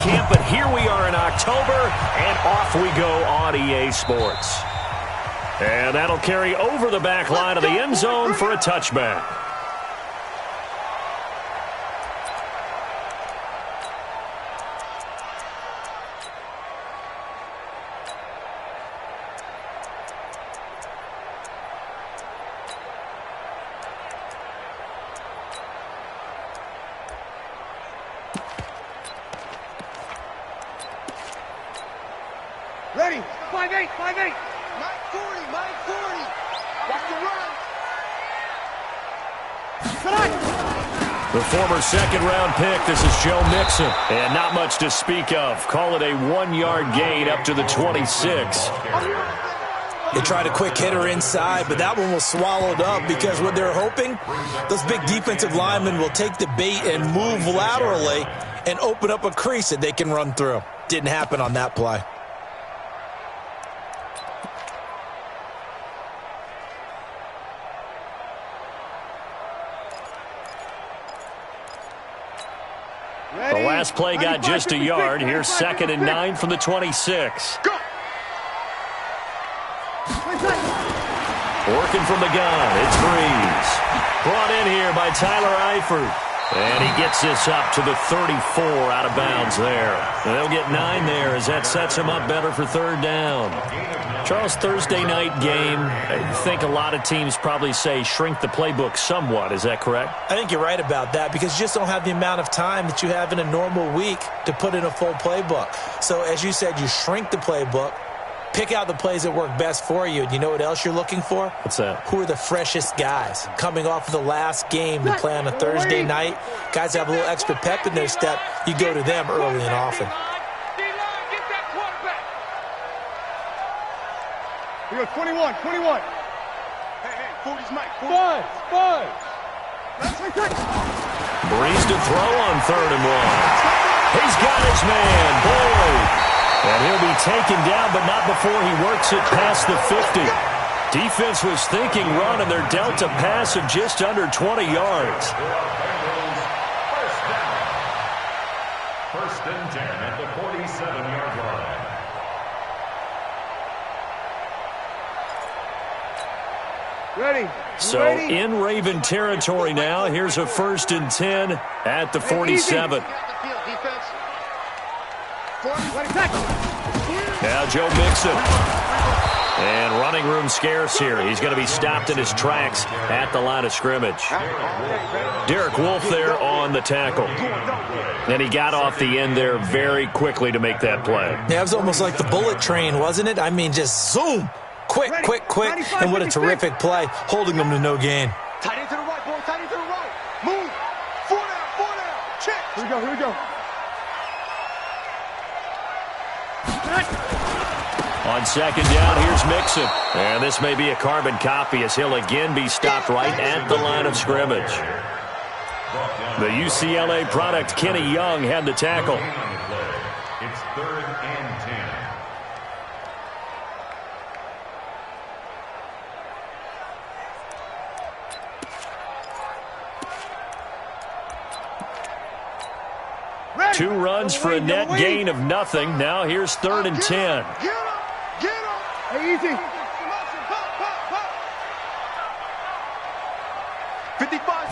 Camp, but here we are in October, and off we go on EA Sports. And that'll carry over the back line of the end zone for a touchback. Ready, 5-8, 5-8. Mike 40, Mike 40. Watch the run. The former second-round pick, this is Joe Mixon. And not much to speak of. Call it a 1-yard gain up to the 26. They tried a quick hitter inside, but that one was swallowed up because what they're hoping, those big defensive linemen will take the bait and move laterally and open up a crease that they can run through. Didn't happen on that play. The last play got just a yard. Here's 2nd and 9 from the 26. Go. Working from the gun, it's Breeze. Brought in here by Tyler Eifert. And he gets this up to the 34 out of bounds there. And they'll get 9 there as that sets him up better for 3rd down. Charles, Thursday night game, I think a lot of teams probably say shrink the playbook somewhat. Is that correct? I think you're right about that because you just don't have the amount of time that you have in a normal week to put in a full playbook. So as you said, you shrink the playbook, pick out the plays that work best for you. And you know what else you're looking for? What's that? Who are the freshest guys coming off of the last game to play on a Thursday night? Guys that have a little extra pep in their step. You go to them early and often. We go 21, 21. Hey, 40's Mike. 40. Five. Breeze to throw on 3rd and 1. He's got his man, Boyd. And he'll be taken down, but not before he works it past the 50. Defense was thinking run, and they're dealt a pass of just under 20 yards. First and 10 at the 47-yard line. Ready. So in Raven territory now. Here's a 1st and 10 at the 47. Now Joe Mixon. And running room scarce here. He's going to be stopped in his tracks at the line of scrimmage. Derek Wolfe there on the tackle. And he got off the end there very quickly to make that play. Yeah, it was almost like the bullet train, wasn't it? I mean, just zoom. Quick, quick, quick. And what a terrific play, holding them to no gain. Tight end to the right, boy. Tight end to the right. Move. 4 down. Check. Here we go. On 2nd down, here's Mixon. And this may be a carbon copy as he'll again be stopped right at the line of scrimmage. The UCLA product, Kenny Young, had the tackle. It's 3rd and 10. Ready. 2 runs for a net gain of nothing. Now here's 3rd and 10. Get him. Hey, easy. 55.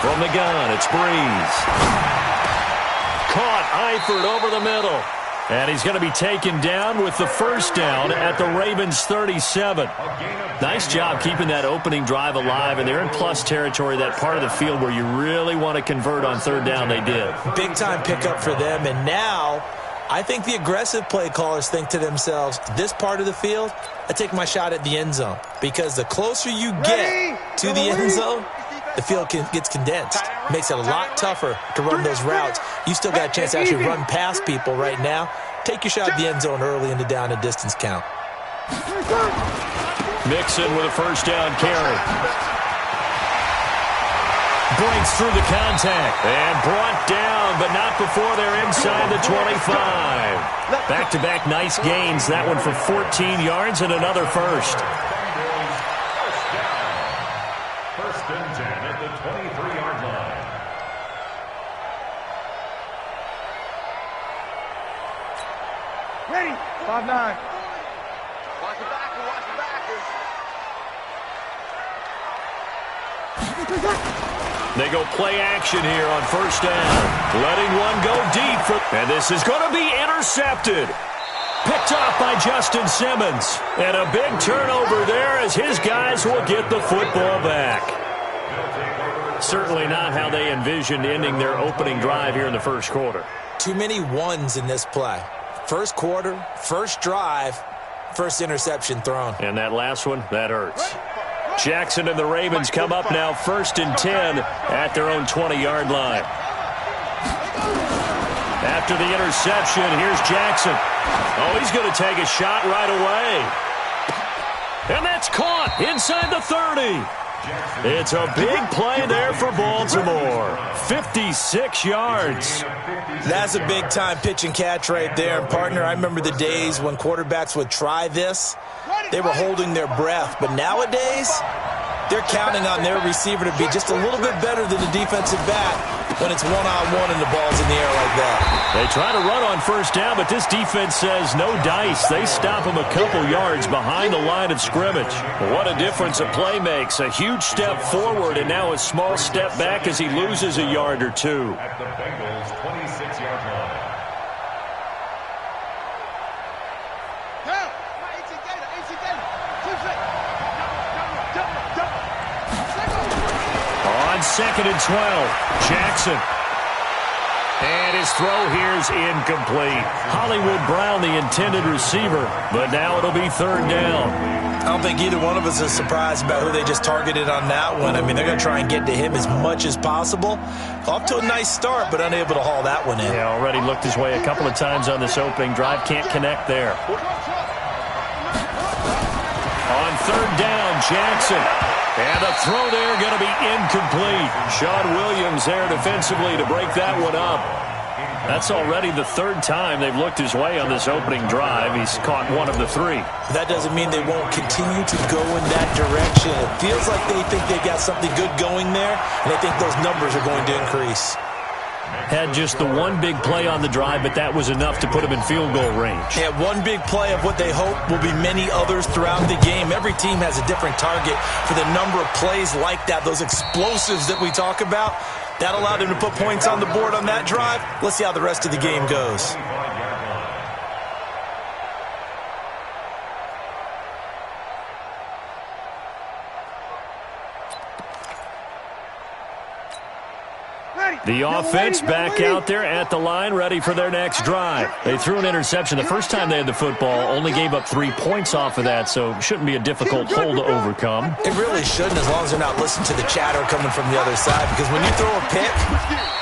From the gun, it's Breeze. Caught Eifert over the middle. And he's going to be taken down with the 1st down at the Ravens 37. Nice job keeping that opening drive alive, and they're in plus territory, that part of the field where you really want to convert on 3rd down. They did. Big-time pickup for them, and now I think the aggressive play callers think to themselves, this part of the field, I take my shot at the end zone, because the closer you get to the end zone, the field gets condensed. Makes it a lot tougher to run those routes. You still got a chance to actually run past people right now. Take your shot at the end zone early in the down and distance count. Mixon with a 1st down carry. Breaks through the contact and brought down, but not before they're inside the 25. Back-to-back nice gains. That one for 14 yards and another 1st. First and 10 at the 23-yard line. Ready? 5-9. Watch the backers, watch the backers. They go play action here on first down. Letting one go deep. And this is going to be intercepted. Picked off by Justin Simmons. And a big turnover there as his guys will get the football back. Certainly not how they envisioned ending their opening drive here in the first quarter. Too many ones in this play. First quarter, first drive, first interception thrown. And that last one, that hurts. Jackson and the Ravens come up now 1st and 10 at their own 20-yard line. After the interception, here's Jackson. Oh, he's going to take a shot right away. And that's caught inside the 30. It's a big play there for Baltimore. 56 yards. That's a big-time pitch and catch right there. And, partner, I remember the days when quarterbacks would try this. They were holding their breath. But nowadays, they're counting on their receiver to be just a little bit better than the defensive back when it's one-on-one and the ball's in the air like that. They try to run on first down, but this defense says no dice. They stop him a couple yards behind the line of scrimmage. What a difference a play makes. A huge step forward and now a small step back as he loses a yard or two. At the Bengals' 26-yard line. On 2nd and 12, Jackson. And his throw here is incomplete. Hollywood Brown, the intended receiver, but now it'll be 3rd down. I don't think either one of us is surprised about who they just targeted on that one. I mean, they're going to try and get to him as much as possible. Off to a nice start, but unable to haul that one in. Yeah, already looked his way a couple of times on this opening drive. Can't connect there. On 3rd down, Jackson. And a throw there going to be incomplete. Sean Williams there defensively to break that one up. That's already the 3rd time they've looked his way on this opening drive. He's caught one of the 3. That doesn't mean they won't continue to go in that direction. It feels like they think they've got something good going there, and they think those numbers are going to increase. Had just the one big play on the drive, but that was enough to put him in field goal range. Yeah, one big play of what they hope will be many others throughout the game. Every team has a different target for the number of plays like that, those explosives that we talk about. That allowed him to put points on the board on that drive. Let's see how the rest of the game goes. The offense back out there at the line, ready for their next drive. They threw an interception the first time they had the football, only gave up 3 points off of that, so shouldn't be a difficult hole to overcome. It really shouldn't, as long as they're not listening to the chatter coming from the other side, because when you throw a pick,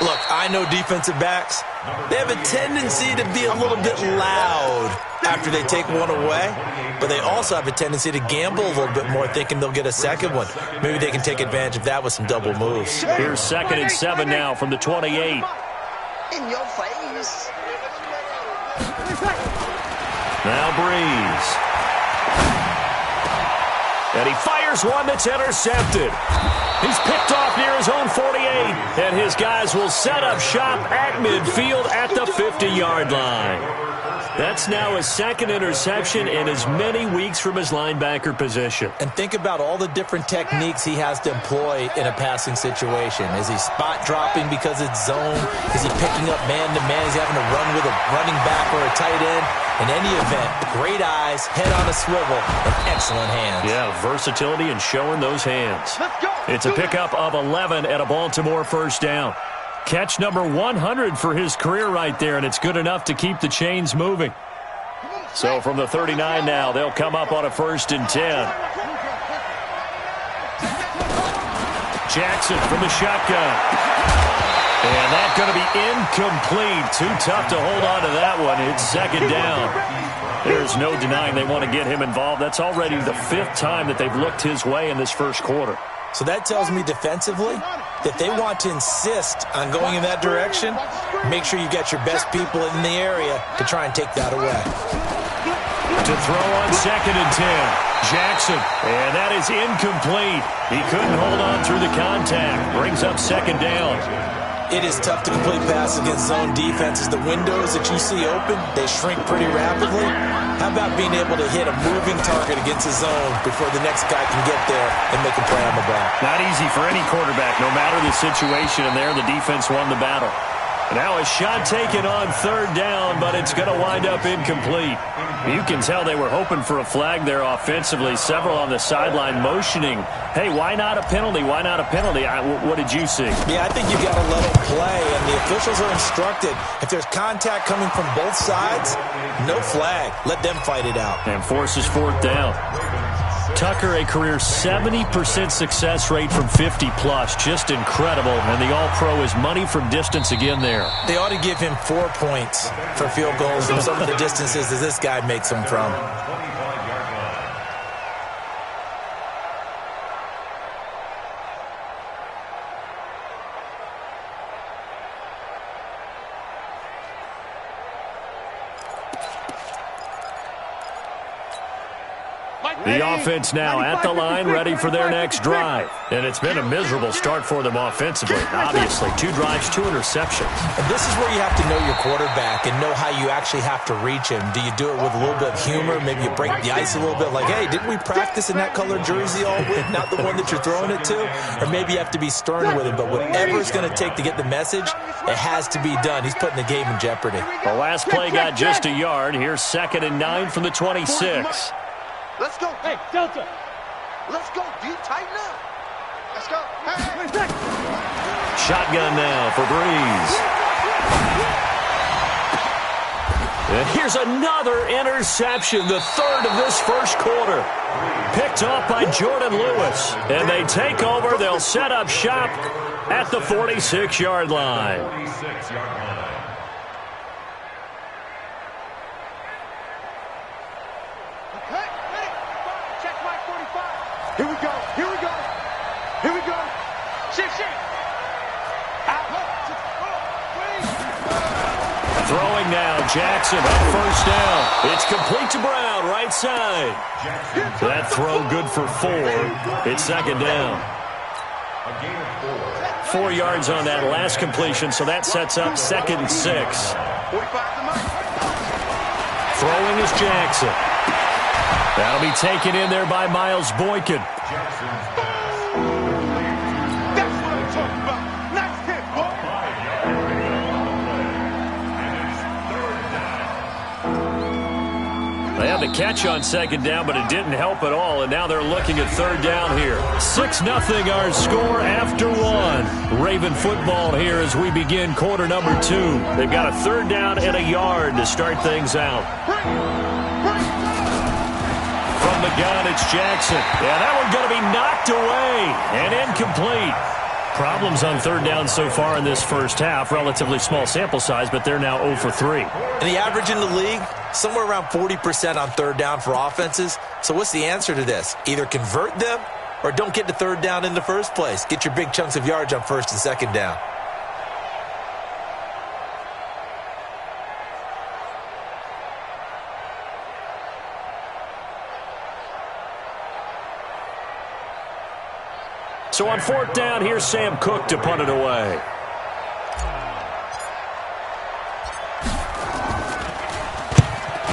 look, I know defensive backs, they have a tendency to be a little bit loud after they take one away, but they also have a tendency to gamble a little bit more, thinking they'll get a second one. Maybe they can take advantage of that with some double moves. Here's 2nd and 7 now from the 28. In your face. Now Breeze. And he fires one that's intercepted. He's picked off near his own 48. And his guys will set up shop at midfield at the 50-yard line. That's now his 2nd interception in as many weeks from his linebacker position. And think about all the different techniques he has to employ in a passing situation. Is he spot dropping because it's zone? Is he picking up man-to-man? Is he having to run with a running back or a tight end? In any event, great eyes, head on a swivel, and excellent hands. Yeah, versatility and showing those hands. It's a pickup of 11 at a Baltimore 1st down. Catch number 100 for his career right there, and it's good enough to keep the chains moving. So from the 39 now, they'll come up on a 1st and 10. Jackson from the shotgun. And that's going to be incomplete. Too tough to hold on to that one. It's 2nd down. There's no denying they want to get him involved. That's already the 5th time that they've looked his way in this first quarter. So that tells me defensively that they want to insist on going in that direction. Make sure you get your best people in the area to try and take that away. To throw on 2nd and 10. Jackson. And that is incomplete. He couldn't hold on through the contact. Brings up 2nd down. It is tough to complete passes against zone defenses. The windows that you see open, they shrink pretty rapidly. How about being able to hit a moving target against a zone before the next guy can get there and make a play on the ball? Not easy for any quarterback, no matter the situation, and there the defense won the battle. Now a shot taken on third down, but it's going to wind up incomplete. You can tell they were hoping for a flag there offensively. Several on the sideline motioning, hey, why not a penalty? Why not a penalty? What did you see? Yeah, I think you've got to let them play, and the officials are instructed. If there's contact coming from both sides, no flag. Let them fight it out. And forces fourth down. Tucker, a career 70% success rate from 50-plus. Just incredible. And the All-Pro is money from distance again there. They ought to give him 4 points for field goals from some of the distances that this guy makes them from. The offense now at the line, ready for their next drive. And it's been a miserable start for them offensively. Obviously, 2 drives, 2 interceptions. And this is where you have to know your quarterback and know how you actually have to reach him. Do you do it with a little bit of humor? Maybe you break the ice a little bit like, hey, didn't we practice in that colored jersey all week? Not the one that you're throwing it to? Or maybe you have to be stern with him. But whatever it's going to take to get the message, it has to be done. He's putting the game in jeopardy. The last play got just a yard. Here's 2nd and 9 from the 26. Let's go. Hey, Delta. Let's go. Deep, tighten up. Let's go. Hey. Shotgun now for Breeze. And here's another interception, the 3rd of this first quarter. Picked off by Jordan Lewis. And they take over. They'll set up shop at the 46-yard line. 46-yard line. Here we go. Here we go. Here we go. Shift. Throwing now, Jackson on first down. It's complete to Brown, right side. That throw good for 4. It's 2nd down. 4 yards on that last completion, so that sets up 2nd and 6. Throwing is Jackson. That'll be taken in there by Miles Boykin. That's what I'm talking about. Nice hit, boy. They had the catch on 2nd down, but it didn't help at all, and now they're looking at 3rd down here. 6-0 our score after 1. Raven football here as we begin quarter number 2. They've got a 3rd down and a yard to start things out. From the gun, it's Jackson. Yeah, that one's going to be knocked away and incomplete. Problems on 3rd down so far in this first half. Relatively small sample size, but they're now 0 for 3. And the average in the league, somewhere around 40% on 3rd down for offenses. So what's the answer to this? Either convert them or don't get to 3rd down in the first place. Get your big chunks of yards on 1st and 2nd down. So on 4th down, here's Sam Cook to punt it away.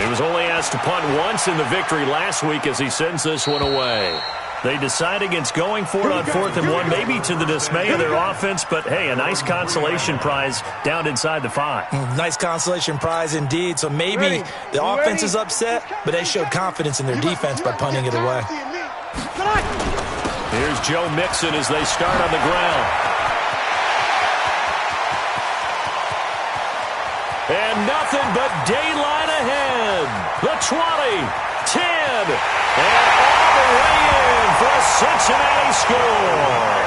He was only asked to punt once in the victory last week as he sends this one away. They decide against going for it on 4th and 1, maybe to the dismay of their offense, but hey, a nice consolation prize down inside the 5. Nice consolation prize indeed. So maybe the offense is upset, but they showed confidence in their defense by punting it away. Here's Joe Mixon as they start on the ground. And nothing but daylight ahead. The 20, 10, and all the way in for a Cincinnati score.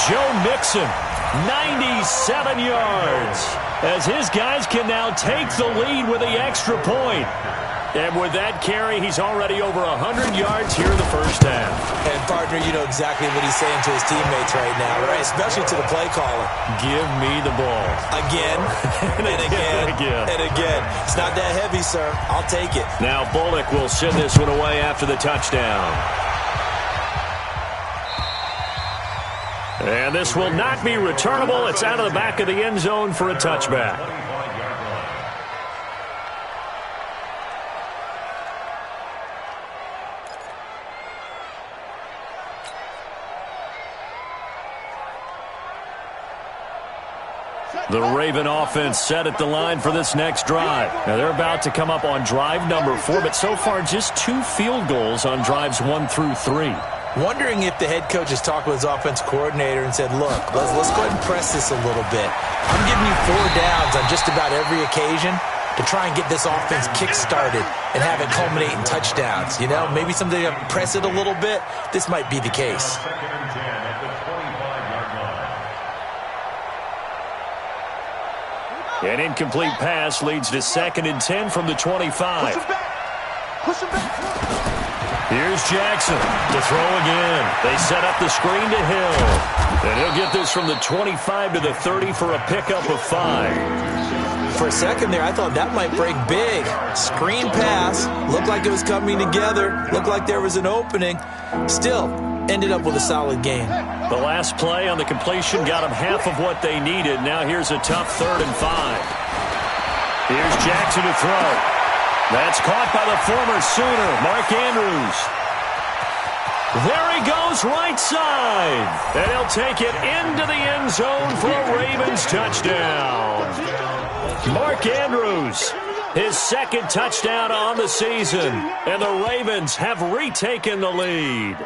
Joe Mixon, 97 yards, as his guys can now take the lead with the extra point. And with that carry, he's already over 100 yards here in the first half. And, partner, you know exactly what he's saying to his teammates right now, right? Especially to the play caller. Give me the ball. Again, and again, and again. It's not that heavy, sir. I'll take it. Now Bullock will send this one away after the touchdown. And this will not be returnable. It's out of the back of the end zone for a touchback. The Raven offense set at the line for this next drive. Now they're about to come up on drive number 4, but so far just 2 field goals on drives 1 through 3. Wondering if the head coach has talked with his offense coordinator and said, look, let's go ahead and press this a little bit. I'm giving you 4 downs on just about every occasion to try and get this offense kick-started and have it culminate in touchdowns. You know, maybe someday you press it a little bit. This might be the case. An incomplete pass leads to 2nd and 10 from the 25. Push him back. Here's Jackson to throw again. They set up the screen to Hill. And he'll get this from the 25 to the 30 for a pickup of 5. For a second there, I thought that might break big. Screen pass. Looked like it was coming together. Looked like there was an opening. Still, ended up with a solid game. The last play on the completion got them half of what they needed. Now here's a tough 3rd and 5. Here's Jackson to throw. That's caught by the former Sooner, Mark Andrews. There he goes, right side. And he'll take it into the end zone for a Ravens touchdown. Mark Andrews, his 2nd touchdown on the season. And the Ravens have retaken the lead.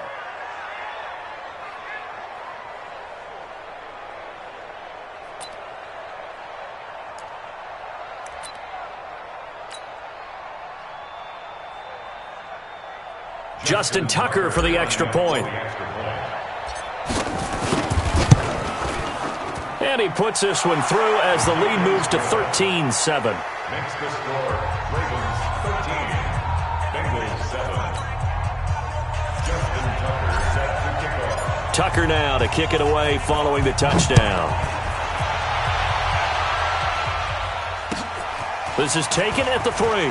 Justin Tucker for the extra point. And he puts this one through as the lead moves to 13-7. Makes the score, Ravens 13, Bengals 7. Justin Tucker set to kick off. Tucker now to kick it away following the touchdown. This is taken at the 3.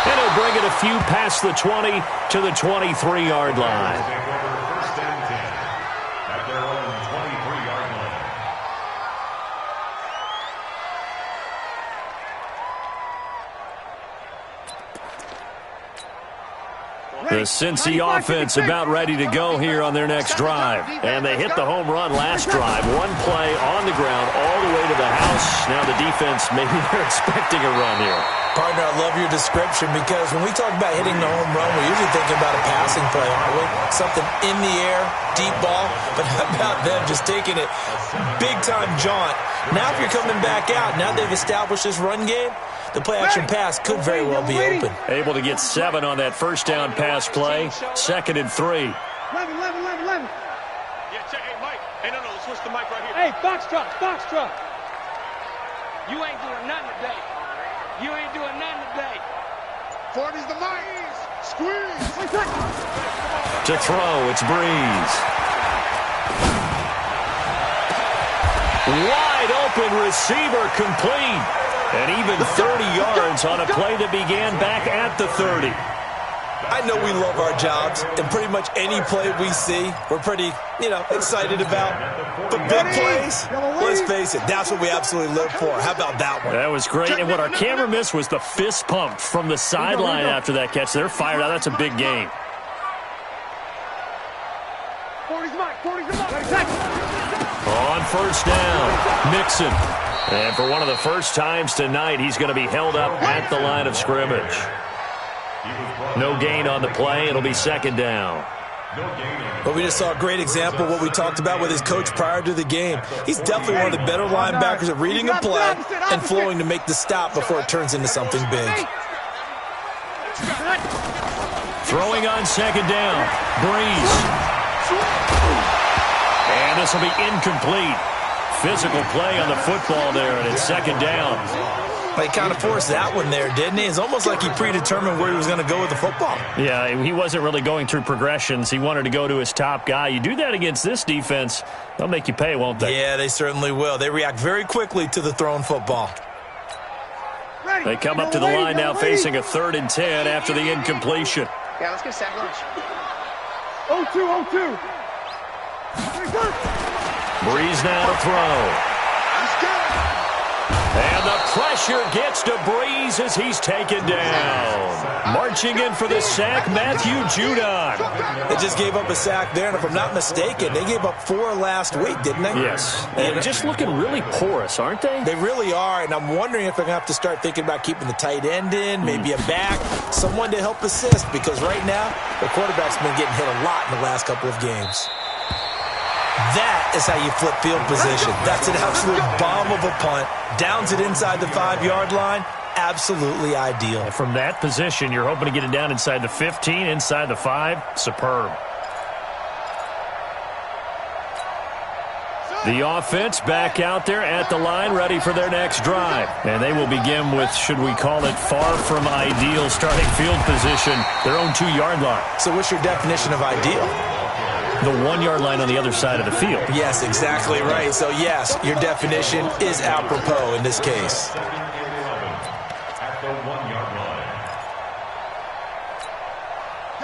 And he'll bring it a few past the 20 to the 23-yard line. Take over 1st and 10 at their own 23-yard line. The Cincy offense about ready to go here on their next drive. And they hit the home run last drive. 1 play on the ground all the way to the house. Now the defense, maybe they're expecting a run here. Partner, I love your description because when we talk about hitting the home run, we're usually thinking about a passing play, aren't we? Something in the air, deep ball. But how about them just taking it big-time jaunt? Now if you're coming back out, now they've established this run game, the play-action pass could very well be open. Able to get 7 on that first down pass play. 2nd and 3. 11. Yeah, check. Hey, Mike. Hey, no, switch the mic right here. Hey, box truck. You ain't doing nothing today. 40's the mic. Squeeze. To throw, it's Breeze. Wide open receiver complete. And even 30 yards on a play that began back at the 30. I know we love our jobs, and pretty much any play we see, we're pretty, excited about. But big plays, let's face it, that's what we absolutely live for. How about that one? That was great, and what our camera missed was the fist pump from the sideline after that catch. They're fired out. That's a big game. 40's the mic. On first down, Mixon. And for one of the first times tonight, he's going to be held up at the line of scrimmage. No gain on the play. It'll be 2nd down. But we just saw a great example of what we talked about with his coach prior to the game. He's definitely one of the better linebackers at reading a play and flowing to make the stop before it turns into something big. Throwing on 2nd down, Breeze. And this will be incomplete. Physical play on the football there, and it's 2nd down. He kind of forced that one there, didn't he? It's almost like he predetermined where he was going to go with the football. Yeah, he wasn't really going through progressions. He wanted to go to his top guy. You do that against this defense, they'll make you pay, won't they? Yeah, they certainly will. They react very quickly to the thrown football. They come up to the line now facing a 3rd and 10 after the incompletion. Yeah, let's get sack lunch. 0-2. Breeze now to throw. And the pressure gets to Breeze as he's taken down. Marching in for the sack, Matthew Judon. They just gave up a sack there, and if I'm not mistaken, they gave up 4 last week, didn't they? Yes. And just looking really porous, aren't they? They really are, and I'm wondering if they're going to have to start thinking about keeping the tight end in, maybe a back, someone to help assist, because right now, the quarterback's been getting hit a lot in the last couple of games. That is how you flip field position. That's an absolute bomb of a punt. Downs it inside the 5-yard line. Absolutely ideal. From that position, you're hoping to get it down inside the 15, inside the 5. Superb. The offense back out there at the line, ready for their next drive. And they will begin with, should we call it, far from ideal starting field position, their own 2-yard line. So what's your definition of ideal? The 1-yard line on the other side of the field. Yes, exactly right. So, yes, your definition is apropos in this case.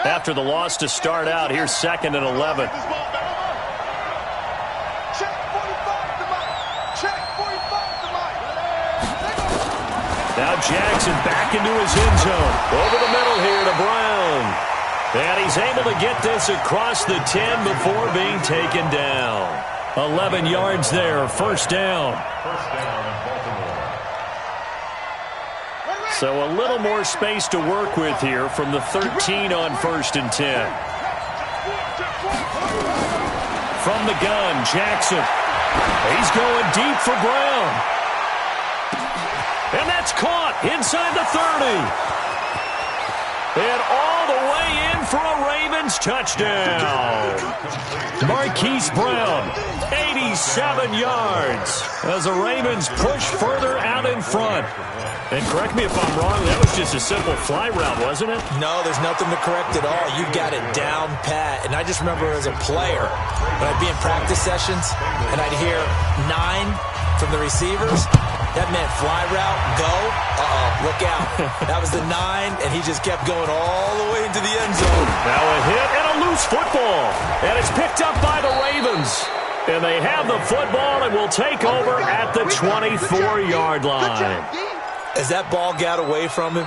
After the loss to start out, here's 2nd and 11. Now Jackson back into his end zone. Over the middle here to Brown. And he's able to get this across the 10 before being taken down. 11 yards there, first down. So a little more space to work with here from the 13 on 1st and 10. From the gun, Jackson. He's going deep for Brown. And that's caught inside the 30. And all the way in for a Ravens touchdown. Marquise Brown, 87 yards as the Ravens push further out in front. And correct me if I'm wrong, that was just a simple fly route, wasn't it? No, there's nothing to correct at all. You got it down pat. And I just remember as a player, when I'd be in practice sessions and I'd hear 9 from the receivers, that meant fly route, go, look out. That was the 9, and he just kept going all the way into the end zone. Now a hit and a loose football. And it's picked up by the Ravens. And they have the football and will take over at the 24-yard line. As that ball got away from him,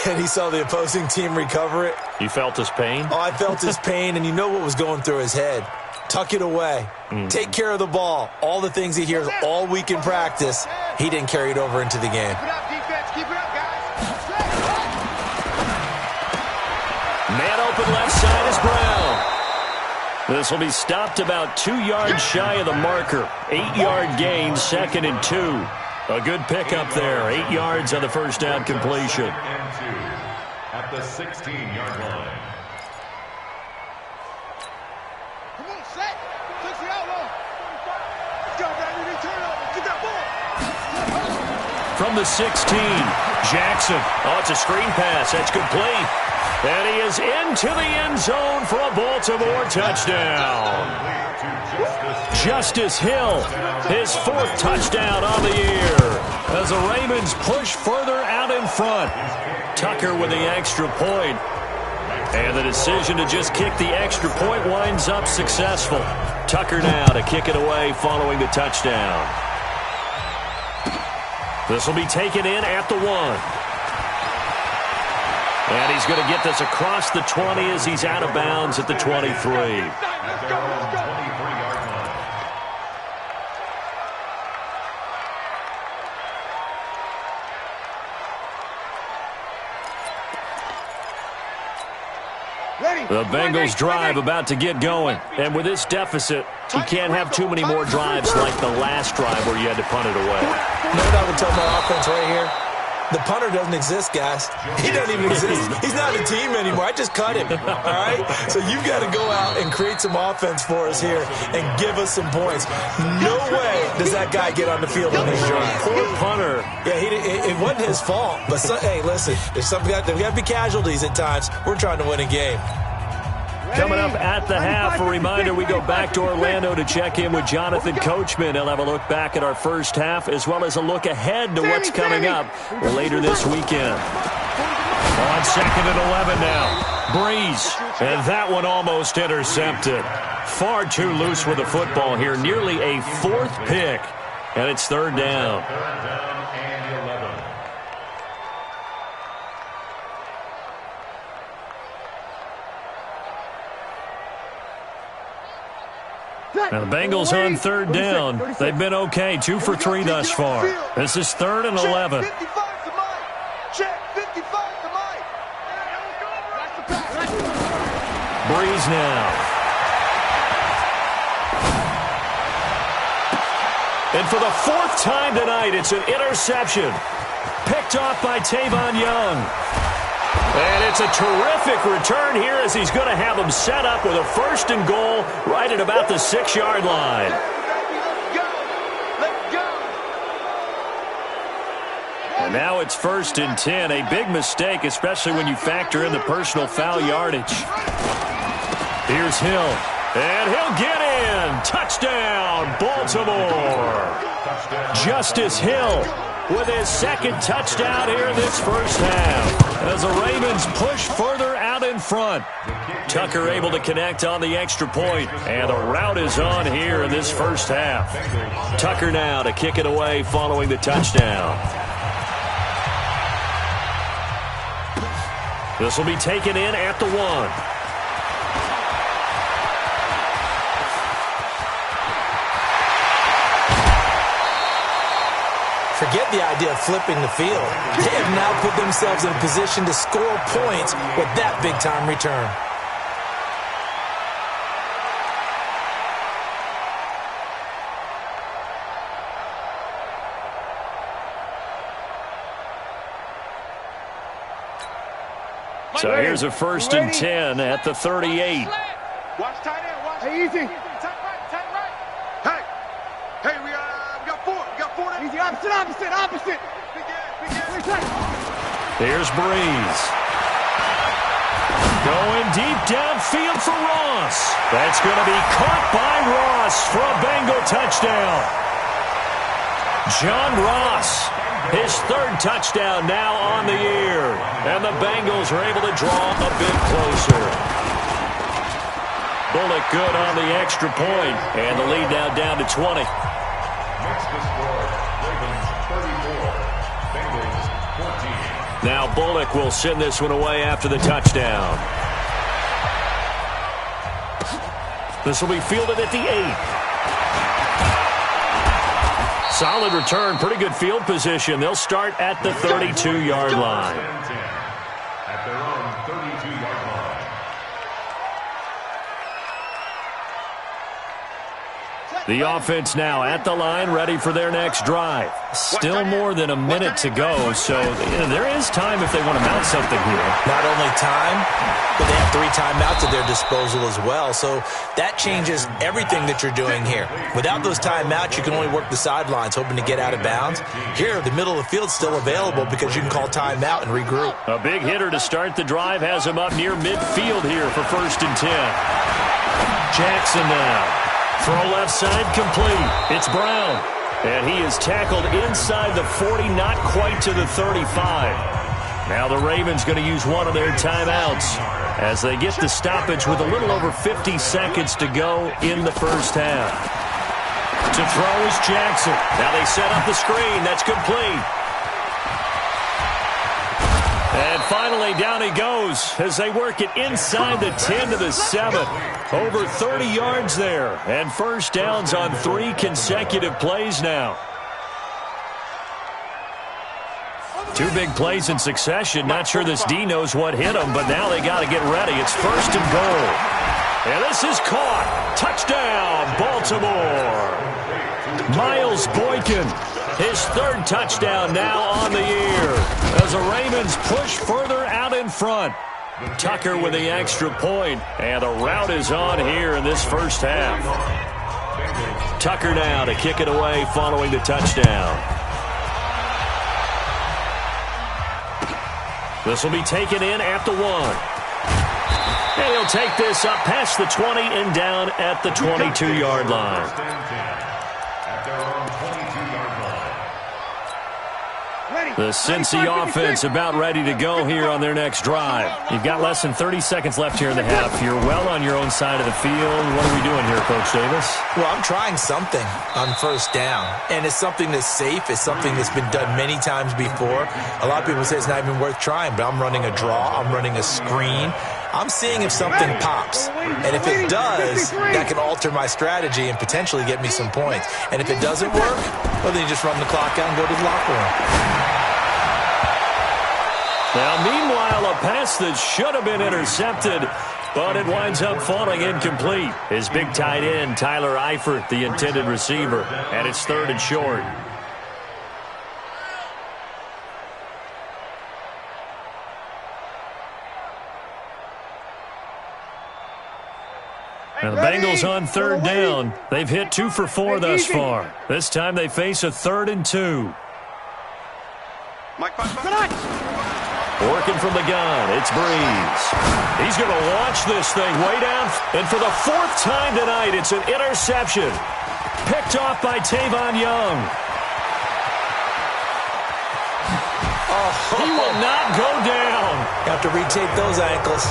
and he saw the opposing team recover it. You felt his pain? Oh, I felt his pain, and you know what was going through his head. Tuck it away. Take care of the ball. All the things he hears all week in practice, he didn't carry it over into the game. Man open left side is Brown. This will be stopped about 2 yards shy of the marker. 8-yard gain, 2nd and 2. A good pickup there. 8 yards on the first down completion. At the 16-yard line. From the 16, Jackson. Oh, it's a screen pass. That's complete. And he is into the end zone for a Baltimore touchdown. Justice Hill, his 4th touchdown on the year. As the Ravens push further out in front. Tucker with the extra point. And the decision to just kick the extra point winds up successful. Tucker now to kick it away following the touchdown. This will be taken in at the 1. And he's going to get this across the 20 as he's out of bounds at the 23. The Bengals drive about to get going. And with this deficit, you can't have too many more drives like the last drive where you had to punt it away. You know what I would tell my offense right here? The punter doesn't exist, guys. He doesn't even exist. He's not a team anymore. I just cut him, all right? So you've got to go out and create some offense for us here and give us some points. No way does that guy get on the field on this drive. Poor punter. Yeah, it wasn't his fault. But, hey, listen, there's got to be casualties at times. We're trying to win a game. Coming up at the half, a reminder, we go back to Orlando to check in with Jonathan Coachman. He'll have a look back at our first half as well as a look ahead to what's coming up later this weekend. On 2nd and 11 now. Breeze, and that one almost intercepted. Far too loose with the football here. Nearly a 4th pick, and it's 3rd down. Third down and 11. Now the Bengals on 3rd down. They've been okay, 2 for 3 thus far. This is 3rd and 11. 55 to Mike. Check 55 to Mike. Breeze now. And for the 4th time tonight, it's an interception. Picked off by Tavon Young. And it's a terrific return here as he's going to have them set up with a 1st and goal right at about the 6-yard line. And now it's 1st and 10. A big mistake, especially when you factor in the personal foul yardage. Here's Hill. And he'll get in. Touchdown, Baltimore. Justice Hill with his 2nd touchdown here in this first half, as the Ravens push further out in front. Tucker able to connect on the extra point, and the route is on here in this first half. Tucker now to kick it away following the touchdown. This will be taken in at the 1. Forget the idea of flipping the field. They have now put themselves in a position to score points with that big-time return. So here's a 1st and 10 at the 38. Watch tight end. Watch. Hey, easy. Tight right. Hey, we got 4. We got 4. Easy. Opposite. Big end. Here's Breeze. Going deep downfield for Ross. That's going to be caught by Ross for a Bengal touchdown. John Ross, his 3rd touchdown now on the year. And the Bengals are able to draw a bit closer. Bullock good on the extra point, and the lead now down to 20. Next to score, Ravens 34, Bengals 14. Now Bullock will send this one away after the touchdown. This will be fielded at the 8. Solid return, pretty good field position. They'll start at the 32-yard line. At their own 32-yard line. The offense now at the line, ready for their next drive. Still more than a minute to go, so there is time if they want to mount something here. Not only time, but they have 3 timeouts at their disposal as well, so that changes everything that you're doing here. Without those timeouts, you can only work the sidelines, hoping to get out of bounds. Here, the middle of the field's still available because you can call timeout and regroup. A big hitter to start the drive has him up near midfield here for 1st and 10. Jackson now. Throw left side complete. It's Brown. And he is tackled inside the 40, not quite to the 35. Now the Ravens going to use one of their timeouts as they get the stoppage with a little over 50 seconds to go in the first half. To throw is Jackson. Now they set up the screen. That's complete. And finally, down he goes as they work it inside the 10 to the 7. Over 30 yards there. And first downs on 3 consecutive plays now. 2 big plays in succession. Not sure this D knows what hit him, but now they got to get ready. It's 1st and goal. And this is caught. Touchdown, Baltimore. Miles Boykin. His 3rd touchdown now on the year as the Ravens push further out in front. Tucker with the extra point, and the route is on here in this first half. Tucker now to kick it away following the touchdown. This will be taken in at the 1. And he'll take this up past the 20 and down at the 22-yard line. The Cincy offense about ready to go here on their next drive. You've got less than 30 seconds left here in the half. You're well on your own side of the field. What are we doing here, Coach Davis? Well, I'm trying something on first down, and it's something that's safe. It's something that's been done many times before. A lot of people say it's not even worth trying, but I'm running a draw. I'm running a screen. I'm seeing if something pops. And if it does, that can alter my strategy and potentially get me some points. And if it doesn't work, well, then you just run the clock out and go to the locker room. Now, meanwhile, a pass that should have been intercepted, but it winds up falling incomplete. His big tight end, Tyler Eifert, the intended receiver, and it's 3rd and short. Now the Bengals on 3rd down. They've hit 2 for 4 thus far. This time they face a 3rd and 2. Working from the gun, it's Breeze. He's going to launch this thing way down. And for the 4th time tonight, it's an interception. Picked off by Tavon Young. He will not go down. Have to retake those ankles.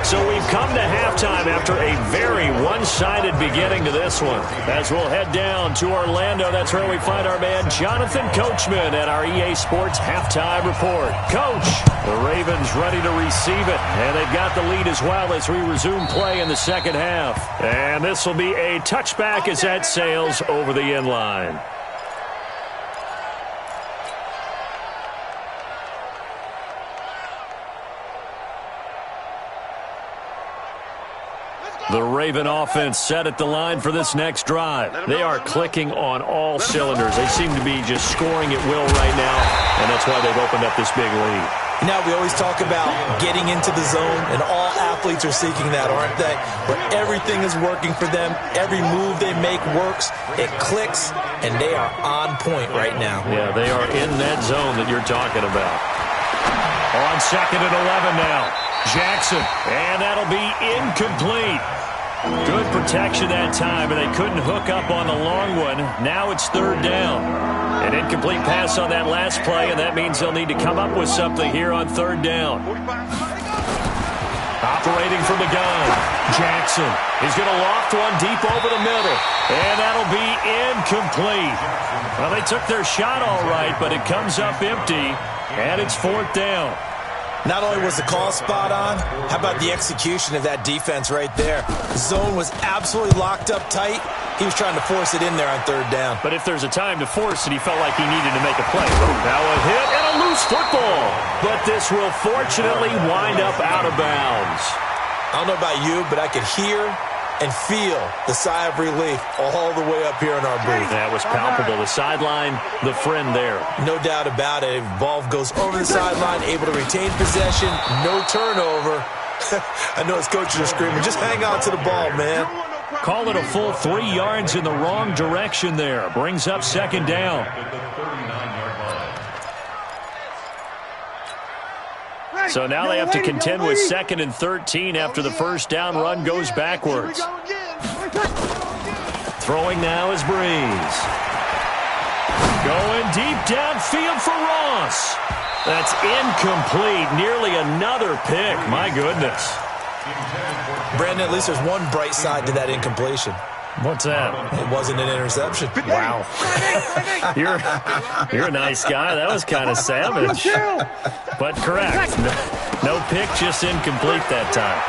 So we've come to halftime after a very one-sided beginning to this one. As we'll head down to Orlando, that's where we find our man Jonathan Coachman at our EA Sports Halftime Report. Coach, the Ravens ready to receive it, and they've got the lead as well as we resume play in the second half. And this will be a touchback as that sails over the end line. The Raven offense set at the line for this next drive. They are clicking on all cylinders. They seem to be just scoring at will right now, and that's why they've opened up this big lead. Now, we always talk about getting into the zone, and all athletes are seeking that, aren't they? Where everything is working for them, every move they make works, it clicks, and they are on point right now. Yeah, they are in that zone that you're talking about. On 2nd and 11 now. Jackson, and that'll be incomplete. Good protection that time, and they couldn't hook up on the long one. Now it's 3rd down. An incomplete pass on that last play, and that means they'll need to come up with something here on 3rd down. Operating from the gun, Jackson. He's going to loft one deep over the middle, and that'll be incomplete. Well, they took their shot all right, but it comes up empty, and it's 4th down. Not only was the call spot on, how about the execution of that defense right there? The zone was absolutely locked up tight. He was trying to force it in there on 3rd down. But if there's a time to force it, he felt like he needed to make a play. Now a hit and a loose football. But this will fortunately wind up out of bounds. I don't know about you, but I could hear and feel the sigh of relief all the way up here in our booth. That was palpable. The sideline, the friend there. No doubt about it. Ball goes over the sideline, able to retain possession, no turnover. I know his coaches are screaming, just hang on to the ball, man. Call it a full 3 yards in the wrong direction there. Brings up 2nd down. So now they have to contend with 2nd and 13 after the first down run goes backwards. Throwing now is Breeze. Going deep downfield for Ross. That's incomplete. Nearly another pick. My goodness. Brandon, at least there's one bright side to that incompletion. What's that? It wasn't an interception. Wow. You're a nice guy. That was kind of savage. But correct. No pick, just incomplete that time.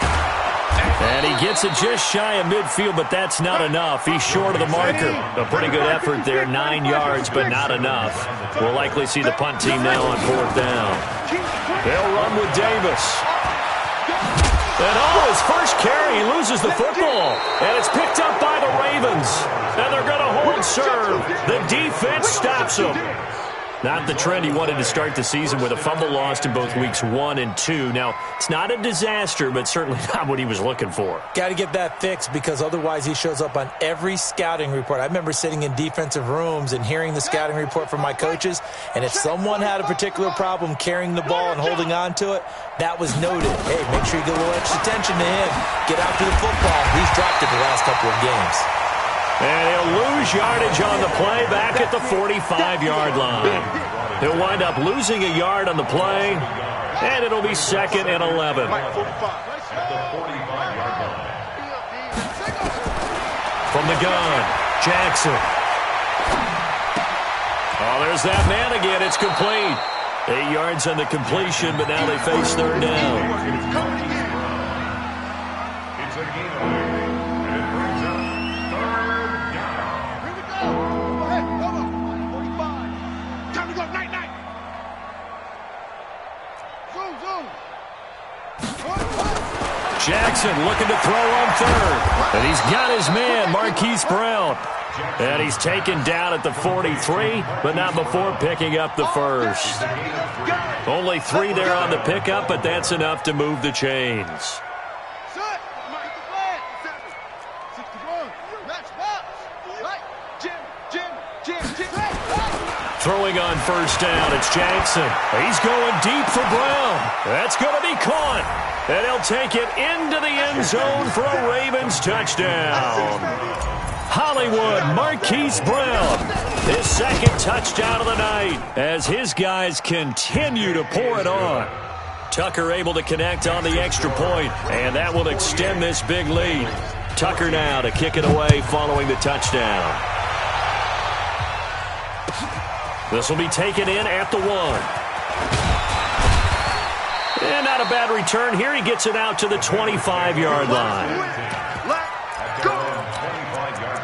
And he gets it just shy of midfield, but that's not enough. He's short of the marker. A pretty good effort there, 9 yards, but not enough. We'll likely see the punt team now on 4th down. They'll run with Davis. And his first carry, he loses the football. And it's picked up by the Ravens. And they're going to hold serve. The defense stops him. Not the trend he wanted to start the season with a fumble lost in both weeks 1 and 2. Now, it's not a disaster, but certainly not what he was looking for. Got to get that fixed because otherwise he shows up on every scouting report. I remember sitting in defensive rooms and hearing the scouting report from my coaches, and if someone had a particular problem carrying the ball and holding on to it, that was noted. Hey, make sure you get a little extra attention to him. Get after the football. He's dropped it the last couple of games. And he'll lose yardage on the play back at the 45-yard line. He'll wind up losing a yard on the play, and it'll be 2nd and 11. From the gun, Jackson. Oh, there's that man again. It's complete. 8 yards on the completion, but now they face 3rd down. It's a gain. Jackson looking to throw on 3rd. And he's got his man, Marquise Brown. And he's taken down at the 43, but not before picking up the first. Only 3 there on the pickup, but that's enough to move the chains. Throwing on 1st down, it's Jackson. He's going deep for Brown. That's going to be caught. And he'll take it into the end zone for a Ravens touchdown. Hollywood, Marquise Brown, his 2nd touchdown of the night as his guys continue to pour it on. Tucker able to connect on the extra point, and that will extend this big lead. Tucker now to kick it away following the touchdown. This will be taken in at the 1. And not a bad return here. He gets it out to the 25-yard line. Let's go. 25-yard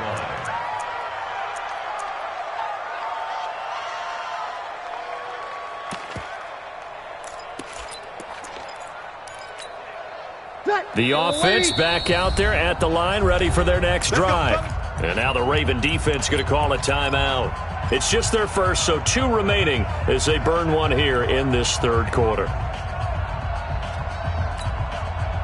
line. The offense back out there at the line, ready for their next drive. And now the Raven defense going to call a timeout. It's just their first, so 2 remaining as they burn 1 here in this 3rd quarter.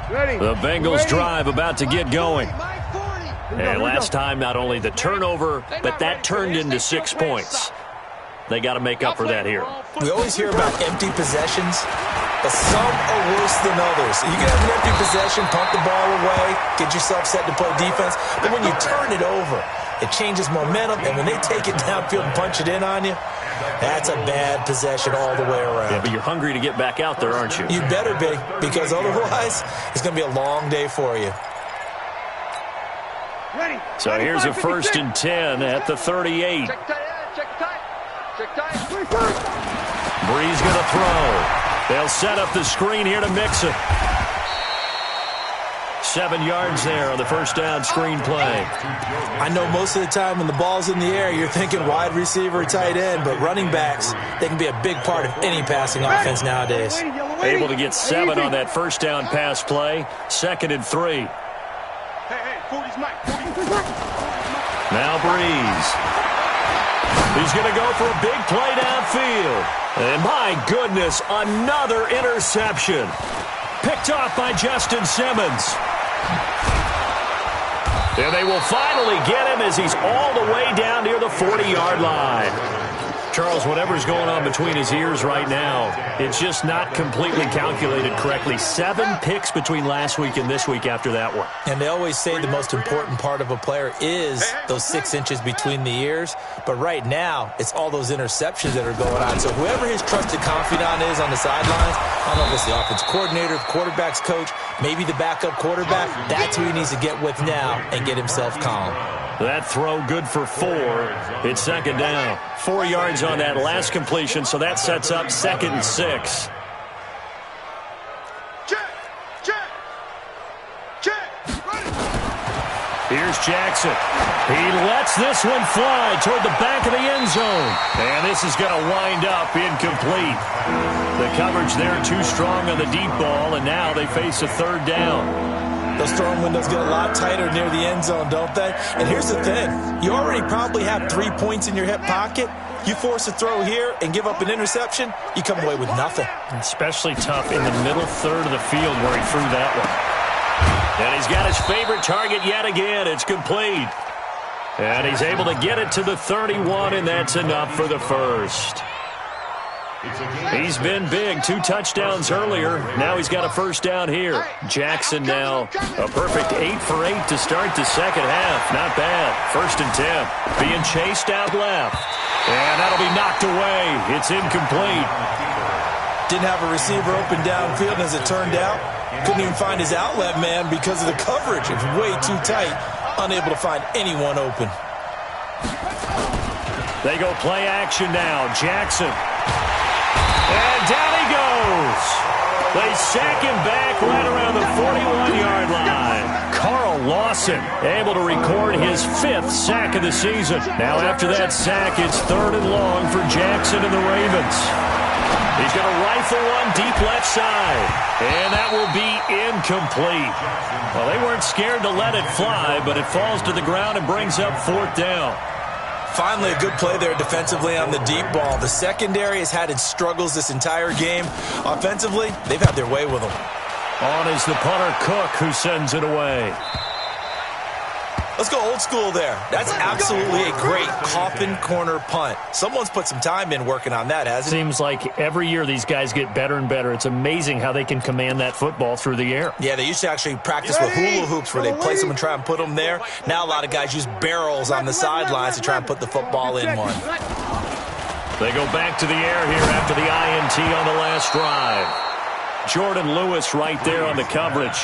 The Bengals drive about to get going. And last time, not only the turnover, but that turned into 6 points. They got to make up for that here. We always hear about empty possessions, but some are worse than others. You can have an empty possession, pump the ball away, get yourself set to play defense, but when you turn it over, it changes momentum, and when they take it downfield and punch it in on you, that's a bad possession all the way around. Yeah, but you're hungry to get back out there, aren't you? You better be, because otherwise, it's going to be a long day for you. So here's a 1st and 10 at the 38. Check tight. Breeze going to throw. They'll set up the screen here to mix it. 7 yards there on the 1st down screen play. I know most of the time when the ball's in the air, you're thinking wide receiver, tight end, but running backs, they can be a big part of any passing offense nowadays. Able to get 7 on that 1st down pass play. 2nd and 3. Hey, 40's Mike. Now Breeze. He's going to go for a big play downfield. And my goodness, another interception. Picked off by Justin Simmons. And they will finally get him as he's all the way down near the 40-yard line. Charles, whatever's going on between his ears right now, it's just not completely calculated correctly. 7 picks between last week and this week after that one. And they always say the most important part of a player is those 6 inches between the ears. But right now, it's all those interceptions that are going on. So whoever his trusted confidant is on the sidelines, I don't know if it's the offense coordinator, the quarterback's coach, maybe the backup quarterback, that's who he needs to get with now and get himself calm. That throw good for 4. It's 2nd down. 4 yards on that last completion, so that sets up 2nd and 6. Here's Jackson. He lets this one fly toward the back of the end zone. And this is going to wind up incomplete. The coverage there too strong on the deep ball, and now they face a 3rd down. Those throwing windows get a lot tighter near the end zone, don't they? And here's the thing. You already probably have 3 points in your hip pocket. You force a throw here and give up an interception, you come away with nothing. Especially tough in the middle 3rd of the field where he threw that one. And he's got his favorite target yet again. It's complete. And he's able to get it to the 31, and that's enough for the first. He's been big. 2 touchdowns earlier. Now he's got a first down here. Jackson now a perfect 8 for 8 to start the second half. Not bad. 1st and 10. Being chased out left. And that'll be knocked away. It's incomplete. Didn't have a receiver open downfield, and as it turned out, couldn't even find his outlet man because of the coverage. It was way too tight. Unable to find anyone open. They go play action now. Jackson. And down he goes. They sack him back right around the 41-yard line. Carl Lawson able to record his 5th sack of the season. Now after that sack, it's 3rd and long for Jackson and the Ravens. He's going to rifle one deep left side. And that will be incomplete. Well, they weren't scared to let it fly, but it falls to the ground and brings up 4th down. Finally, a good play there defensively on the deep ball. The secondary has had its struggles this entire game. Offensively, they've had their way with them. On is the punter, Cook, who sends it away. Let's go old school there. That's absolutely a great coffin corner punt. Someone's put some time in working on that, hasn't it? Seems like every year these guys get better and better. It's amazing how they can command that football through the air. Yeah, they used to actually practice with hula hoops where they place them and try and put them there. Now a lot of guys use barrels on the sidelines to try and put the football in one. They go back to the air here after the INT on the last drive. Jordan Lewis right there on the coverage.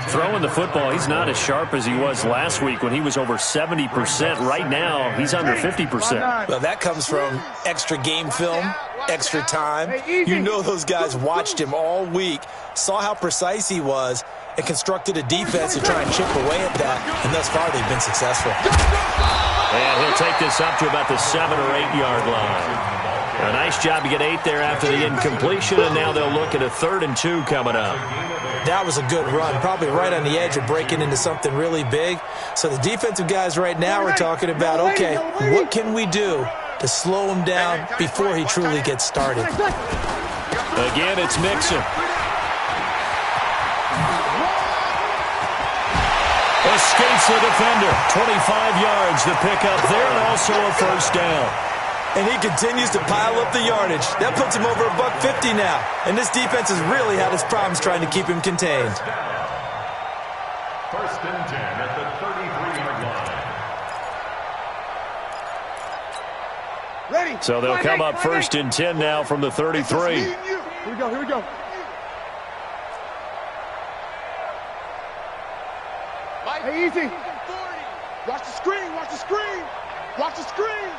Throwing the football, he's not as sharp as he was last week when he was over 70%. Right now, he's under 50%. Well, that comes from extra game film, extra time. You know those guys watched him all week, saw how precise he was, and constructed a defense to try and chip away at that. And thus far, they've been successful. And he'll take this up to about the 7- or 8-yard line. A nice job to get 8 there after the incompletion, and now they'll look at a 3rd and 2 coming up. That was a good run, probably right on the edge of breaking into something really big. So the defensive guys right now are talking about, okay, what can we do to slow him down before he truly gets started? Again, it's Mixon. Escapes the defender. 25 yards to pick up there, and also a first down. And he continues to pile up the yardage. That puts him over $150 now. And this defense has really had its problems trying to keep him contained. 1st and 10 at the 33-yard line. Ready. So they'll come up 1st and 10 now from the 33. Here we go, here we go. Hey, easy. Watch the screen, watch the screen. Watch the screen.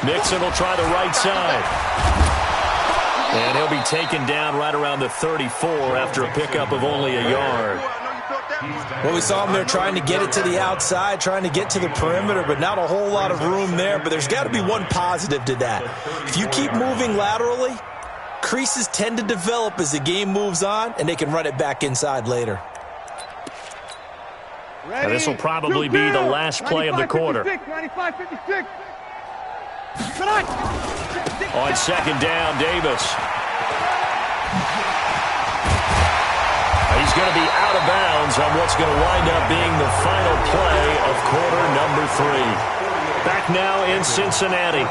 Mixon will try the right side. And he'll be taken down right around the 34 after a pickup of only a yard. Well, we saw him there trying to get it to the outside, trying to get to the perimeter, but not a whole lot of room there. But there's got to be one positive to that. If you keep moving laterally, creases tend to develop as the game moves on, and they can run it back inside later. Now, this will probably be the last play of the quarter. 95-56. On 2nd down, Davis. He's going to be out of bounds on what's going to wind up being the final play of quarter number 3. Back now in Cincinnati.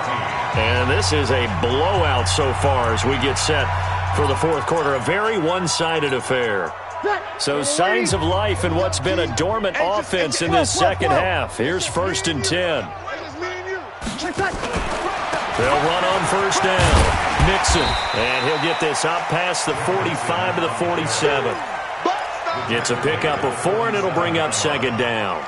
And this is a blowout so far as we get set for the 4th quarter. A very one-sided affair. So signs of life in what's been a dormant offense in this second half. Here's 1st and 10. They'll run on 1st down. Mixon. And he'll get this up past the 45 to the 47. It's a pickup of 4, and it'll bring up 2nd down.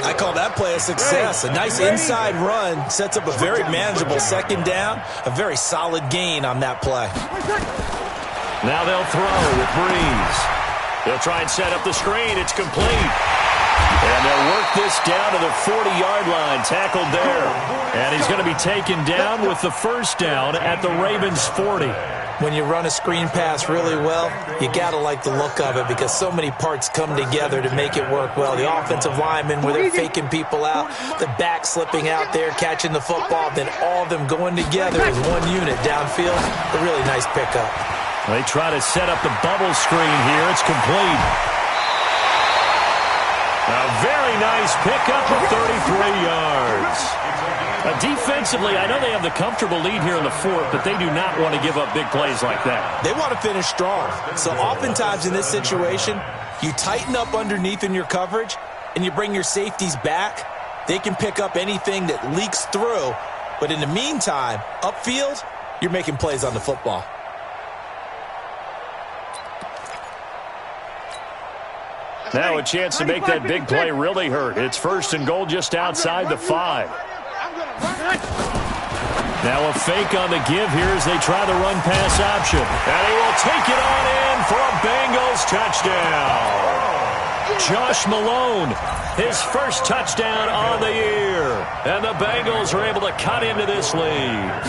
I call that play a success. A nice inside run sets up a very manageable 2nd down. A very solid gain on that play. Now they'll throw with Breeze. They'll try and set up the screen. It's complete. And they'll work this down to the 40-yard line. Tackled there. And he's going to be taken down with the first down at the Ravens' 40. When you run a screen pass really well, you got to like the look of it because so many parts come together to make it work well. The offensive linemen, where they're faking people out, the back slipping out there, catching the football, then all of them going together as one unit downfield. A really nice pickup. They try to set up the bubble screen here. It's complete. A very nice pickup of 33 yards. Defensively, I know they have the comfortable lead here in the fourth, but they do not want to give up big plays like that. They want to finish strong. So oftentimes in this situation, you tighten up underneath in your coverage, and you bring your safeties back. They can pick up anything that leaks through. But in the meantime, upfield, you're making plays on the football. Now a chance to make that big play really hurt. It's 1st and goal just outside the 5. Now a fake on the give here as they try the run-pass option. And he will take it on in for a Bengals touchdown. Josh Malone, his first touchdown on the year. And the Bengals are able to cut into this lead.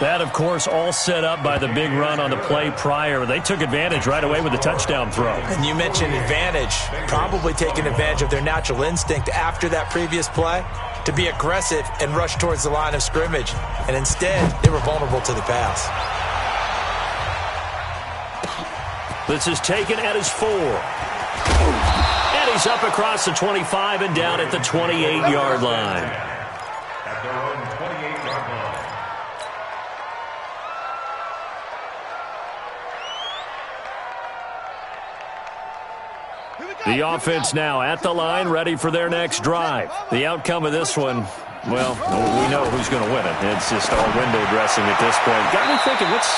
That, of course, all set up by the big run on the play prior. They took advantage right away with the touchdown throw. And you mentioned advantage, probably taking advantage of their natural instinct after that previous play to be aggressive and rush towards the line of scrimmage. And instead, they were vulnerable to the pass. This is taken at his 4. And he's up across the 25 and down at the 28-yard line. At their own 28-yard line. The offense now at the line, ready for their next drive. The outcome of this one, well, we know who's going to win it. It's just all window dressing at this point. Got me thinking, what's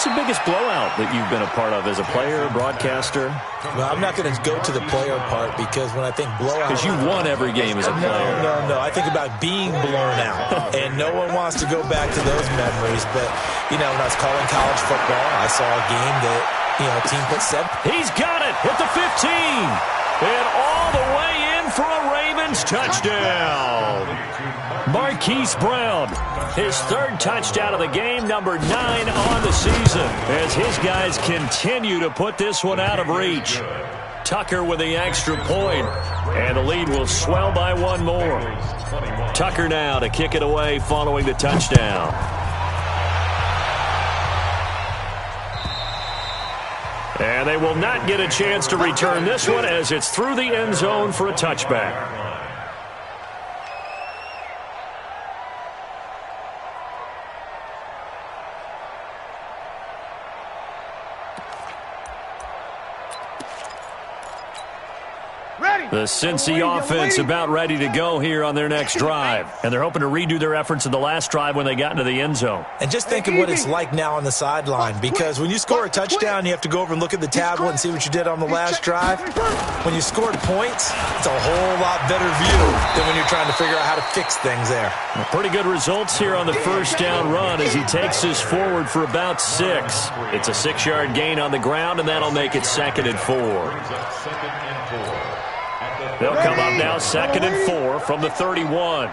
the biggest blowout that you've been a part of as a player, broadcaster? Well, I'm not going to go to the player part because when I think blowout... Because you won every game as a player. No. I think about being blown out. And no one wants to go back to those memories. But, when I was calling college football, I saw a game that, team put 7. He's got it at the 15. And all the way in for a Ravens touchdown. Marquise Brown, his 3rd touchdown of the game, number 9 on the season, as his guys continue to put this one out of reach. Tucker with the extra point, and the lead will swell by 1 more. Tucker now to kick it away following the touchdown. And they will not get a chance to return this one as it's through the end zone for a touchback. The Cincy offense about ready to go here on their next drive. And they're hoping to redo their efforts in the last drive when they got into the end zone. And just think of what it's like now on the sideline, because when you score a touchdown, you have to go over and look at the tablet and see what you did on the last drive. When you scored points, it's a whole lot better view than when you're trying to figure out how to fix things there. Well, pretty good results here on the first down run as he takes this forward for about 6. It's a 6-yard gain on the ground, and that'll make it 2nd and 4. They'll come up now 2nd and 4 from the 31.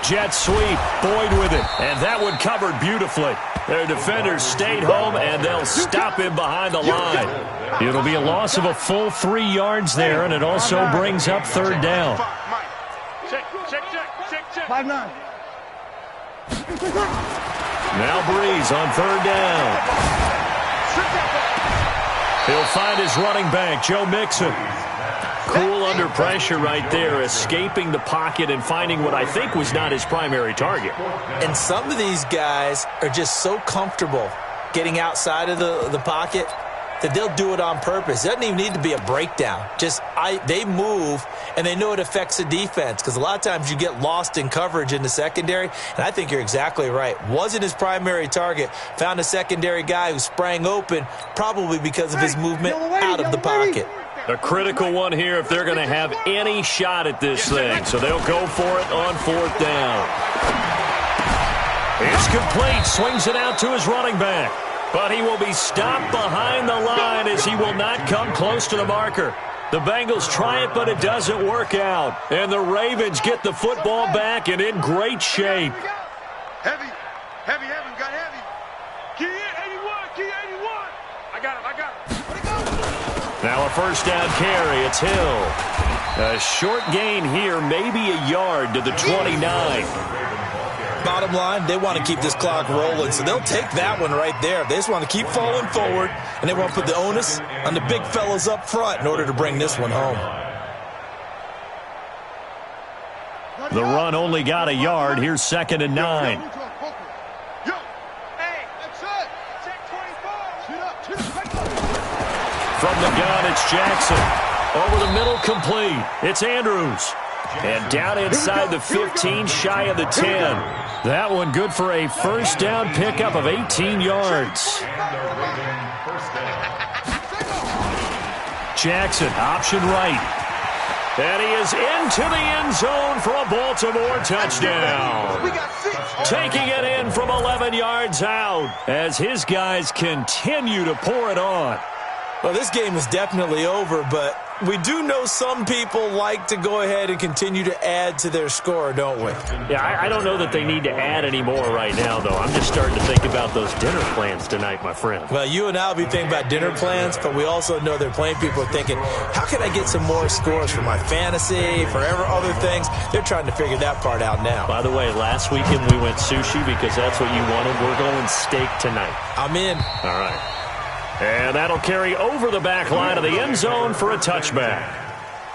Jet sweep, Boyd with it, and that one covered beautifully. Their defenders stayed home, and they'll stop him behind the line. It'll be a loss of a full 3 yards there, and it also brings up 3rd down. Check. 5-9. Now Breeze on 3rd down. He'll find his running back, Joe Mixon. Cool under pressure right there, escaping the pocket and finding what I think was not his primary target. And some of these guys are just so comfortable getting outside of the pocket that they'll do it on purpose. It doesn't even need to be a breakdown. They move, and they know it affects the defense, because a lot of times you get lost in coverage in the secondary, and I think you're exactly right. Wasn't his primary target. Found a secondary guy who sprang open, probably because of his movement out of the pocket. A critical one here if they're going to have any shot at this thing. So they'll go for it on 4th down. It's complete. Swings it out to his running back. But he will be stopped behind the line as he will not come close to the marker. The Bengals try it, but it doesn't work out. And the Ravens get the football back and in great shape. Heavy, got heavy. Key 81. I got him. Now a 1st down carry. It's Hill. A short gain here, maybe a yard to the 29. Bottom line, they want to keep this clock rolling, so they'll take that one right there. They just want to keep falling forward, and they want to put the onus on the big fellas up front in order to bring this one home. The run only got a yard. Here's 2nd and 9. From the gun, it's Jackson. Over the middle, complete. It's Andrews. And down inside the 15, shy of the 10. That one good for a first down pickup of 18 yards. Jackson, option right. And he is into the end zone for a Baltimore touchdown. Taking it in from 11 yards out as his guys continue to pour it on. Well, this game is definitely over, but we do know some people like to go ahead and continue to add to their score, don't we? Yeah, I don't know that they need to add any more right now, though. I'm just starting to think about those dinner plans tonight, my friend. Well, you and I will be thinking about dinner plans, but we also know they're playing people are thinking, how can I get some more scores for my fantasy, for other things? They're trying to figure that part out now. By the way, last weekend we went sushi because that's what you wanted. We're going steak tonight. I'm in. All right. And that'll carry over the back line of the end zone for a touchback.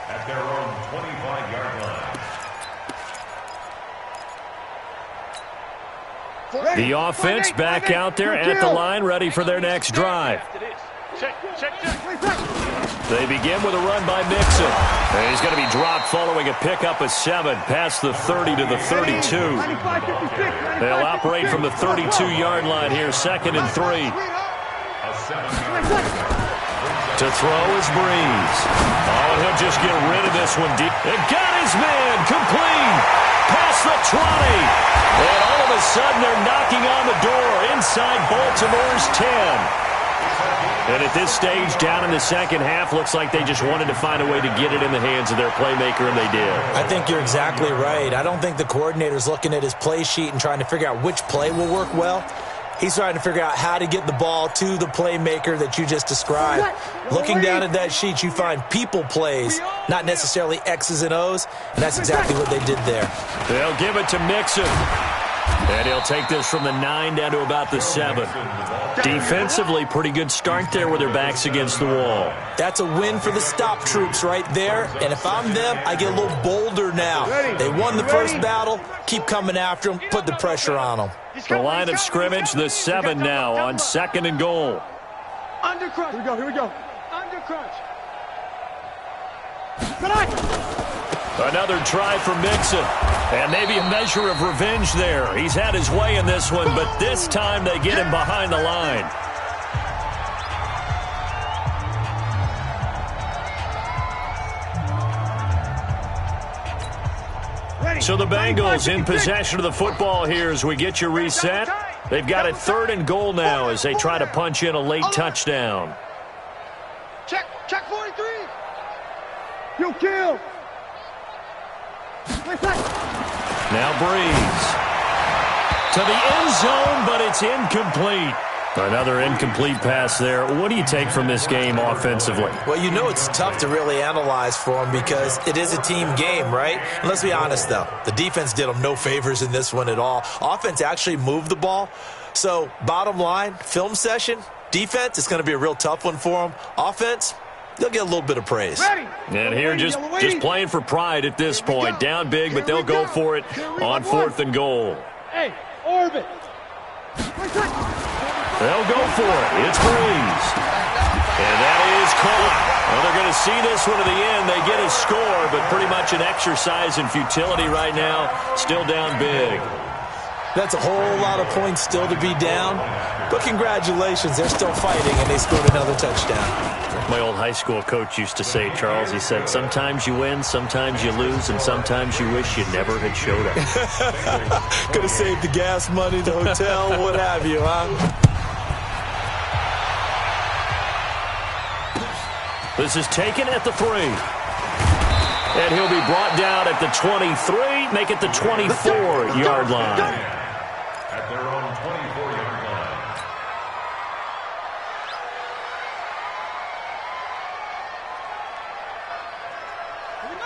At their own 25-yard line. The offense back out there at the line, ready for their next drive. They begin with a run by Mixon. And he's going to be dropped following a pickup of 7 past the 30 to the 32. They'll operate from the 32-yard line here, 2nd and 3. To throw is Breeze. Oh, and he'll just get rid of this one deep. And got his man complete. Past the 20. And all of a sudden they're knocking on the door inside Baltimore's 10. And at this stage, down in the second half, looks like they just wanted to find a way to get it in the hands of their playmaker, and they did. I think you're exactly right. I don't think the coordinator's looking at his play sheet and trying to figure out which play will work well. He's trying to figure out how to get the ball to the playmaker that you just described. Looking down at that sheet, you find people plays, not necessarily X's and O's, and that's exactly what they did there. They'll give it to Mixon. And he'll take this from the 9 down to about the 7. Defensively, pretty good start there with their backs against the wall. That's a win for the stop troops right there. And if I'm them, I get a little bolder now. They won the first battle. Keep coming after them. Put the pressure on them. The line of scrimmage, the 7 now on 2nd and goal. Under crunch. Here we go. Under crunch. Another try for Mixon. And maybe a measure of revenge there. He's had his way in this one, but this time they get him behind the line. So the Bengals in possession of the football here as we get you reset. They've got it 3rd and goal now as they try to punch in a late touchdown. Check 43. You kill. Now Breeze. To the end zone, but it's incomplete. Another incomplete pass there. What do you take from this game offensively? Well, you know it's tough to really analyze for them because it is a team game, right? And let's be honest, though. The defense did them no favors in this one at all. Offense actually moved the ball. So, bottom line, film session, defense, it's going to be a real tough one for them. Offense, they'll get a little bit of praise. And here just playing for pride at this point. Down big, but they'll go for it on 4th and goal. Hey, orbit. They'll go for it. It's Breeze. And that is caught. Well, they're going to see this one to the end. They get a score, but pretty much an exercise in futility right now. Still down big. That's a whole lot of points still to be down. But congratulations, they're still fighting, and they scored another touchdown. My old high school coach used to say, Charles, he said, sometimes you win, sometimes you lose, and sometimes you wish you never had showed up. Could have saved the gas money, the hotel, what have you, huh? This is taken at the 3. And he'll be brought down at the 23, make it the 24-yard line. At their own 24-yard line.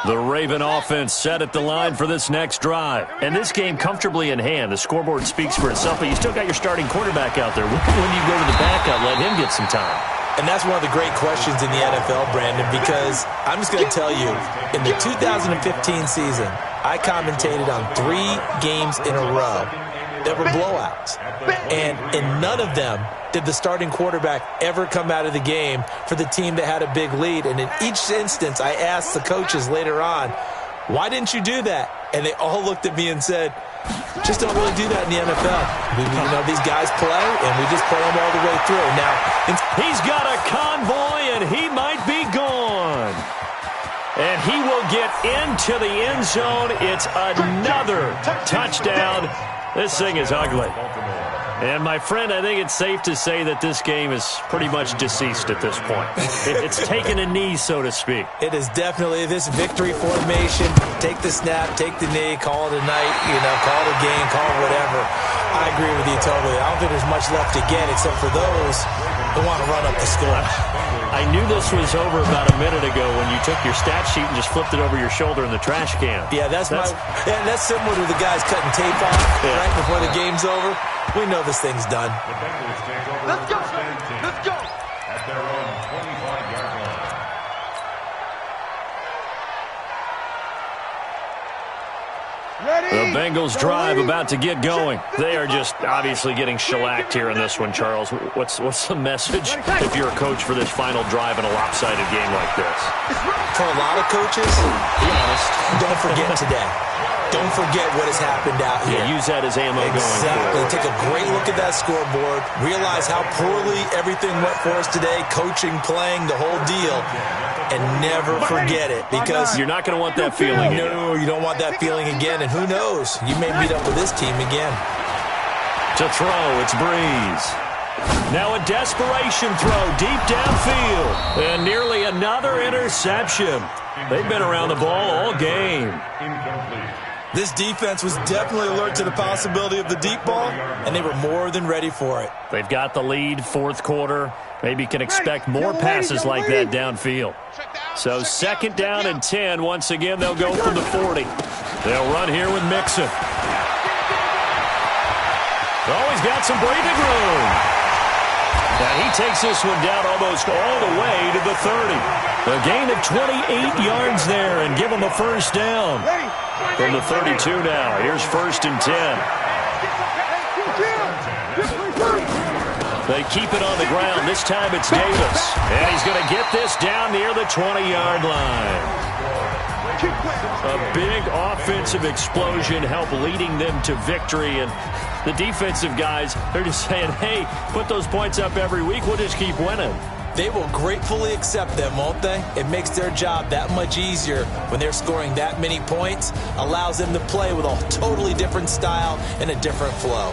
The Raven offense set at the line for this next drive. And this game comfortably in hand. The scoreboard speaks for itself, but you still got your starting quarterback out there. When do you go to the backup, let him get some time? And that's one of the great questions in the NFL, Brandon, because I'm just going to tell you, in the 2015 season, I commentated on 3 games in a row that were blowouts. And in none of them did the starting quarterback ever come out of the game for the team that had a big lead. And in each instance, I asked the coaches later on, why didn't you do that? And they all looked at me and said, just don't really do that in the NFL. These guys play, and we just play them all the way through. Now, he's got a convoy, and he might be gone. And he will get into the end zone. It's another touchdown. This thing is ugly. And, my friend, I think it's safe to say that this game is pretty much deceased at this point. It's taken a knee, so to speak. It is definitely this victory formation. Take the snap, take the knee, call it a night, call it a game, call it whatever. I agree with you totally. I don't think there's much left to get except for those who want to run up the score. I knew this was over about a minute ago when you took your stat sheet and just flipped it over your shoulder in the trash can. Yeah, that's similar to the guys cutting tape off right before the game's over. We know this thing's done. Let's go. Let's go. At their own 25-yard line. The Bengals drive about to get going. They are just obviously getting shellacked here in this one, Charles. What's the message if you're a coach for this final drive in a lopsided game like this? For a lot of coaches, be honest, don't forget today. Don't forget what has happened out here. Yeah, use that as ammo going Exactly. forward. Take a great look at that scoreboard. Realize how poorly everything went for us today. Coaching, playing, the whole deal. And never forget it, because you're not going to want that feeling again. No, you don't want that feeling again. And who knows? You may meet up with this team again. To throw, it's Breeze. Now a desperation throw deep downfield. And nearly another interception. They've been around the ball all game. Incomplete. This defense was definitely alert to the possibility of the deep ball, and they were more than ready for it. They've got the lead, fourth quarter. Maybe can expect more passes like that downfield. So 2nd down and 10. Once again, they'll go from the 40. They'll run here with Mixon. Oh, he's got some breathing room. Now he takes this one down almost all the way to the 30. A gain of 28 yards there and give him a first down. From the 32 now. Here's 1st and 10. They keep it on the ground. This time it's Davis. And he's going to get this down near the 20-yard line. A big offensive explosion helped leading them to victory. And the defensive guys, they're just saying, hey, put those points up every week. We'll just keep winning. They will gratefully accept them, won't they? It makes their job that much easier when they're scoring that many points. Allows them to play with a totally different style and a different flow.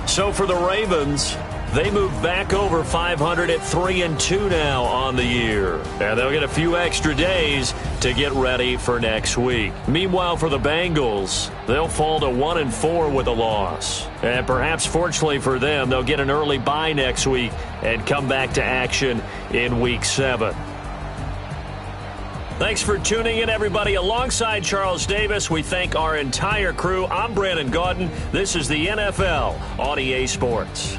So for the Ravens, they move back over 500 at 3-2 now on the year. And they'll get a few extra days to get ready for next week. Meanwhile, for the Bengals, they'll fall to 1-4 with a loss. And perhaps fortunately for them, they'll get an early bye next week and come back to action in Week 7. Thanks for tuning in, everybody. Alongside Charles Davis, we thank our entire crew. I'm Brandon Gaudin. This is the NFL on EA Sports.